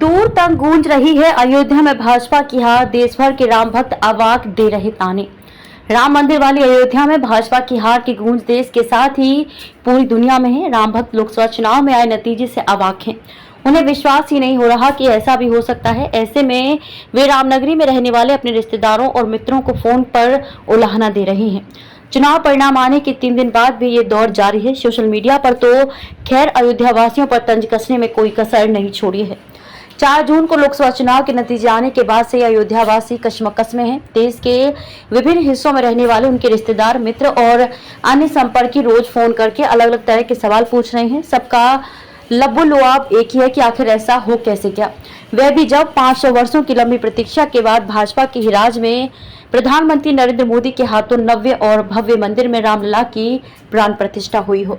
दूर तक गूंज रही है अयोध्या में भाजपा की हार, देश भर के राम भक्त अवाक दे रहे ताने। राम मंदिर वाली अयोध्या में भाजपा की हार की गूंज देश के साथ ही पूरी दुनिया में है। राम भक्त लोकसभा चुनाव में आए नतीजे से अवाक हैं। उन्हें विश्वास ही नहीं हो रहा कि ऐसा भी हो सकता है। ऐसे में वे रामनगरी में रहने वाले अपने रिश्तेदारों और मित्रों को फोन पर उलाहना दे रहे हैं। चुनाव परिणाम आने के 3 दिन बाद भी ये दौर जारी है। सोशल मीडिया पर तो खैर अयोध्या वासियों पर तंज कसने में कोई कसर नहीं छोड़ी है। 4 जून को लोकसभा चुनाव के नतीजे आने के बाद से अयोध्या वासी कशमकश में हैं। देश के विभिन्न हिस्सों में रहने वाले उनके रिश्तेदार, मित्र और अन्य संपर्की रोज फोन करके अलग अलग तरह के सवाल पूछ रहे हैं। सबका लबो-लुआब एक ही है कि आखिर ऐसा हो कैसे गया, वह भी जब 500 वर्षों की लंबी प्रतीक्षा के बाद भाजपा के ही राज में प्रधानमंत्री नरेंद्र मोदी के हाथों नव्य और भव्य मंदिर में रामलला की प्राण प्रतिष्ठा हुई हो।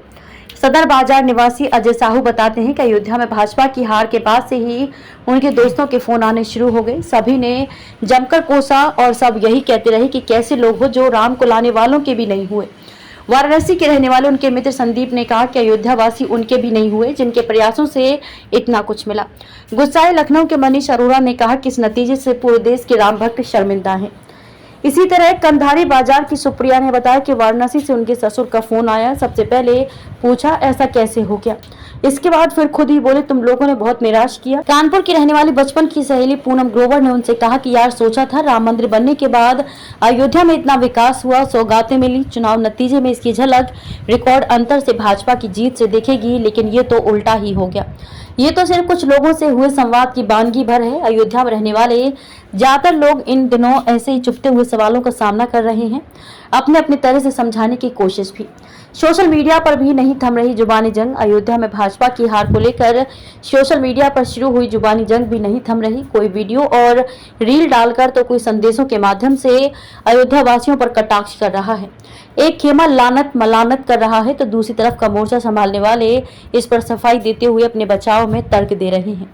सदर बाजार निवासी अजय साहू बताते हैं कि अयोध्या में भाजपा की हार के बाद से ही उनके दोस्तों के फोन आने शुरू हो गए। सभी ने जमकर कोसा और सब यही कहते रहे कि कैसे लोग हो जो राम को लाने वालों के भी नहीं हुए। वाराणसी के रहने वाले उनके मित्र संदीप ने कहा कि अयोध्या वासी उनके भी नहीं हुए जिनके प्रयासों से इतना कुछ मिला। गुस्साए लखनऊ के मनीष अरोड़ा ने कहा कि इस नतीजे से पूरे देश के राम भक्त शर्मिंदा हैं। इसी तरह कंधारी बाजार की सुप्रिया ने बताया कि वाराणसी से उनके ससुर का फोन आया। सबसे पहले पूछा ऐसा कैसे हो गया, इसके बाद फिर खुद ही बोले तुम लोगों ने बहुत निराश किया। कानपुर की रहने वाली बचपन की सहेली पूनम ग्रोवर ने उनसे कहा कि यार सोचा था राम मंदिर बनने के बाद अयोध्या में इतना विकास हुआ, सौगातें मिली, चुनाव नतीजे में इसकी झलक रिकॉर्ड अंतर से भाजपा की जीत से दिखेगी, लेकिन ये तो उल्टा ही हो गया। ये तो सिर्फ कुछ लोगों से हुए संवाद की बानगी भर है। अयोध्या में रहने वाले ज्यादातर लोग इन दिनों ऐसे ही चुभते हुए सवालों का सामना कर रहे हैं, अपने अपने तरह से समझाने की कोशिश भी। सोशल मीडिया पर भी नहीं थम रही जुबानी जंग। अयोध्या में भाजपा की हार को लेकर सोशल मीडिया पर शुरू हुई जुबानी जंग भी नहीं थम रही। कोई वीडियो और रील डालकर तो कोई संदेशों के माध्यम से अयोध्या वासियों पर कटाक्ष कर रहा है। एक खेमा लानत मलानत कर रहा है तो दूसरी तरफ का मोर्चा संभालने वाले इस पर सफाई देते हुए अपने बचाव में तर्क दे रहे हैं।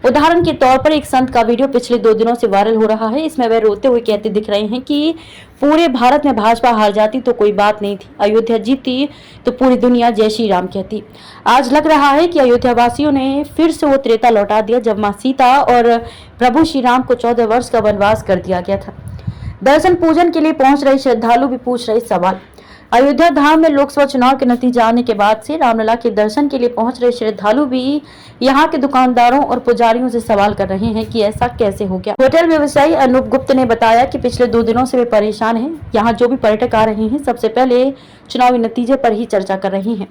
उदाहरण के तौर पर एक संत का वीडियो पिछले 2 दिनों से वायरल हो रहा है। इसमें वे रोते हुए कहते दिख रहे हैं कि पूरे भारत में भाजपा हार जाती तो कोई बात नहीं थी, अयोध्या जीती तो पूरी दुनिया जय श्री राम कहती। आज लग रहा है कि अयोध्या वासियों ने फिर से वो त्रेता लौटा दिया जब मां सीता और प्रभु श्री राम को 14 वर्ष का वनवास कर दिया गया था। दर्शन पूजन के लिए पहुंच रहे श्रद्धालु भी पूछ रहे सवाल। अयोध्या धाम में लोकसभा चुनाव के नतीजे आने के बाद से रामलला के दर्शन के लिए पहुंच रहे श्रद्धालु भी यहां के दुकानदारों और पुजारियों से सवाल कर रहे हैं कि ऐसा कैसे हो गया। होटल व्यवसायी अनूप गुप्त ने बताया कि पिछले 2 दिनों से वे परेशान हैं। यहां जो भी पर्यटक आ रहे हैं सबसे पहले चुनावी नतीजे पर ही चर्चा कर रहे हैं,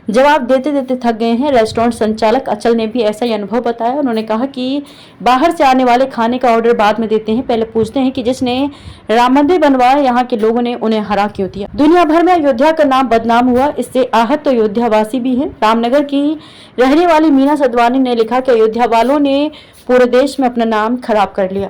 जवाब देते देते थक गए हैं। रेस्टोरेंट संचालक अचल ने भी ऐसा ही अनुभव बताया। उन्होंने कहा कि बाहर से आने वाले खाने का ऑर्डर बाद में देते हैं, पहले पूछते हैं कि जिसने राम मंदिर बनवाया यहाँ के लोगों ने उन्हें हरा क्यों दिया। दुनिया भर में अयोध्या का नाम बदनाम हुआ, इससे आहत तो अयोध्या वासी भी हैं। रामनगर की रहने वाली मीना सदवानी ने लिखा कि अयोध्या वालों ने पूरे देश में अपना नाम खराब कर लिया।